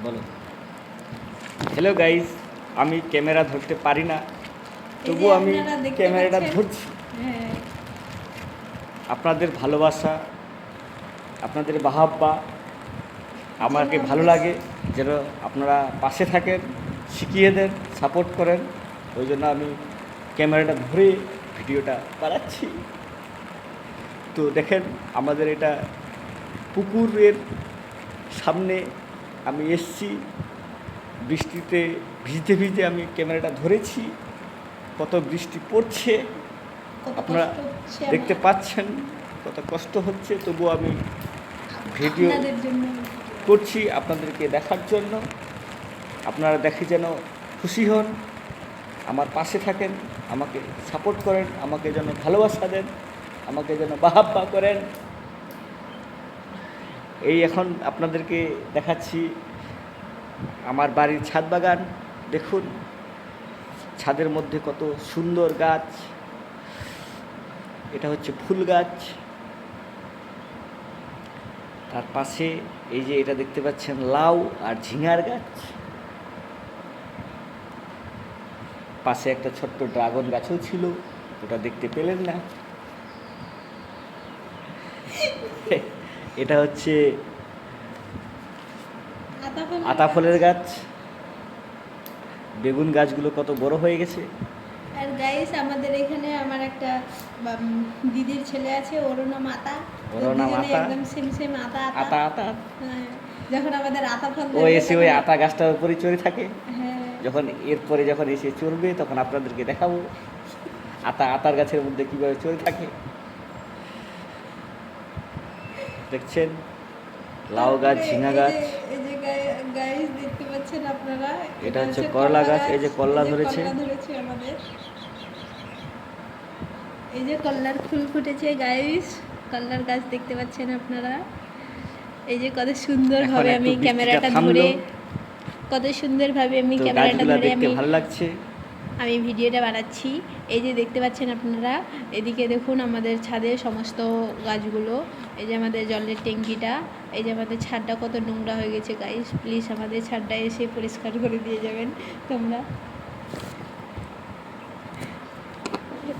বলো। Hello guys, আমি camera ধরতে পারি না, তবুও আমি ক্যামেরাটা ধরছি। হ্যাঁ, আপনাদের ভালোবাসা, আপনাদের বাহাব্বা আমাকে ভালো লাগে, যেন আপনারা পাশে থাকেন, শিখিয়ে দেন, সাপোর্ট করেন। ওই জন্য আমি ক্যামেরাটা ধরে ভিডিওটা বানাচ্ছি। তো দেখেন, আমাদের এটা পুকুরের সামনে আমি এসছি, বৃষ্টিতে ভিজতে ভিজতে আমি ক্যামেরাটা ধরেছি। কত বৃষ্টি পড়ছে আপনারা দেখতে পাচ্ছেন, কত কষ্ট হচ্ছে, তবুও আমি ভিডিও করছি আপনাদেরকে দেখার জন্য। আপনারা দেখে যেন খুশি হন, আমার পাশে থাকেন, আমাকে সাপোর্ট করেন, আমাকে যেন ভালোবাসা দেন, আমাকে যেন বাহাব্বা করেন। এই এখন আপনাদেরকে দেখাচ্ছি আমার বাড়ির ছাদ বাগান। দেখুন ছাদের মধ্যে কত সুন্দর গাছ, এটা হচ্ছে ফুল গাছ। তার পাশে এই যে এটা দেখতে পাচ্ছেন লাউ আর ঝিঙার গাছ। পাশে একটা ছোট্ট ড্রাগন গাছও ছিল, ওটা দেখতে পেলেন না। এটা হচ্ছে আতা ফলের গাছ। বেগুন গাছগুলো কত বড় হয়ে গেছে। আর গাইস, আমাদের এখানে আমার একটা দিদির ছেলে আছে, ওরও নাম আতা। ওরও নাম আতা, একদম সেম সেম আতা আতা আতা। যখন আমাদের আতা ফল ও এসে ওই আতা গাছটার উপরে চড়ে থাকে। হ্যাঁ, যখন এরপরে যখন এসে চড়বে তখন আপনাদেরকে দেখাবো আতার গাছের মধ্যে কীভাবে চড়ে থাকে। দেখছেন লাউ গাছ, ঝিঙা গাছ। এই যে গাইস দেখতে পাচ্ছেন আপনারা, এটা হচ্ছে করলা গাছ। এই যে করলা ধরেছে আমাদের। এই যে কল্লার ফুল ফুটেছে গাইস, কল্লার গাছ দেখতে পাচ্ছেন আপনারা। এই যে কত সুন্দরভাবে আমি ক্যামেরাটা ধরে, কত সুন্দরভাবে আমি ক্যামেরাটা ধরে আমি ভালো লাগছে, আমি ভিডিওটা বানাচ্ছি। এই যে দেখতে পাচ্ছেন আপনারা, এদিকে দেখুন আমাদের ছাদে সমস্ত গাছগুলো। এই যে আমাদের জলের ট্যাঙ্কিটা, এই যে আমাদের ছাদটা কত নোংরা হয়ে গেছে গাইস। প্লিজ আমাদের ছাদটা এসে পরিষ্কার করে দিয়ে যাবেন তোমরা,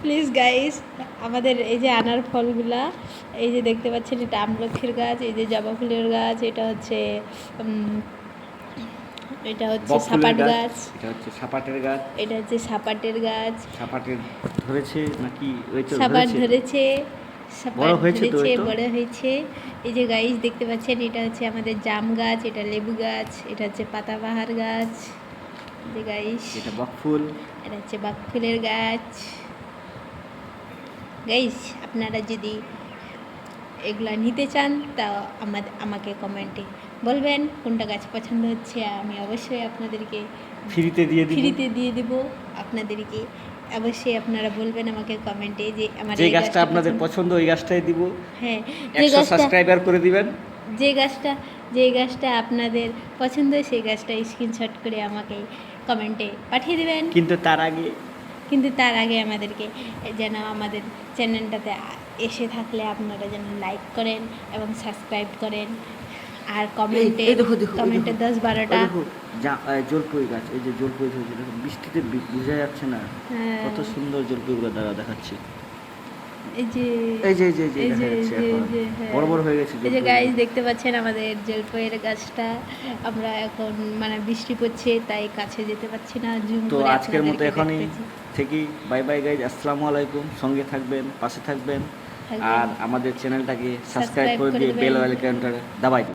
প্লিজ গাইস। আমাদের এই যে আনার ফলগুলা, এই যে দেখতে পাচ্ছেন, এটা আমলক্ষীর গাছ, এই যে জবা ফুলের গাছ, এটা হচ্ছে সাপাট গাছ, এটা হচ্ছে সাপাটের গাছ, এটা হচ্ছে সাপাটের গাছ। সাপাটের ধরেছে নাকি? ওই তো সাপাট ধরেছে, বড় হয়েছে তো, বড় হয়েছে। এই যে গাইস দেখতে পাচ্ছেন, এটা হচ্ছে আমাদের জাম গাছ, এটা লেবু গাছ, এটা হচ্ছে পাতাবাহার গাছ। যে গাইস, এটা বকফুল, এটা হচ্ছে বকফুলের গাছ। গাইস, আপনারা যদি এগুলা নিতে চান তা আমাকে কমেন্টে বলবেন কোনটা গাছ পছন্দ হচ্ছে। আমি অবশ্যই আপনাদেরকে ফ্রিতে দিয়ে দেব আপনাদেরকে। অবশ্যই আপনারা বলবেন আমাকে কমেন্টে যে আমার যে গাছটা আপনাদের পছন্দ ওই গাছটাই দিব। হ্যাঁ, 100 সাবস্ক্রাইবার করে দিবেন। যে গাছটা আপনাদের পছন্দ সেই গাছটা স্ক্রিনশট করে আমাকে কমেন্টে পাঠিয়ে দেবেন। কিন্তু তার আগে আমাদেরকে যেন আমাদের চ্যানেলটাতে এসে থাকলে আপনারা যেন লাইক করেন এবং সাবস্ক্রাইব করেন। আর কমেন্টে 10-12টা জলপাই গাছ, এই যে জলপাই ধরেছে, বৃষ্টিতে বোঝা যাচ্ছে না কত সুন্দর জলপাইগুলো দ্বারা দেখাচ্ছে। বড় বড় হয়ে গেছে। এই যে গাইস দেখতে পাচ্ছেন আমাদের জলপাইয়ের গাছটা। আমরা এখন মানে বৃষ্টি পড়ছে তাই কাছে যেতে পারছি না। তো আজকের মতো এখনই থেকে বাই বাই গাইজ, আসসালামু আলাইকুম। সঙ্গে থাকবেন, পাশে থাকবেন, আর আমাদের চ্যানেলটাকে সাবস্ক্রাইব করে দিয়ে বেল আইকনটা দাবাই দিন।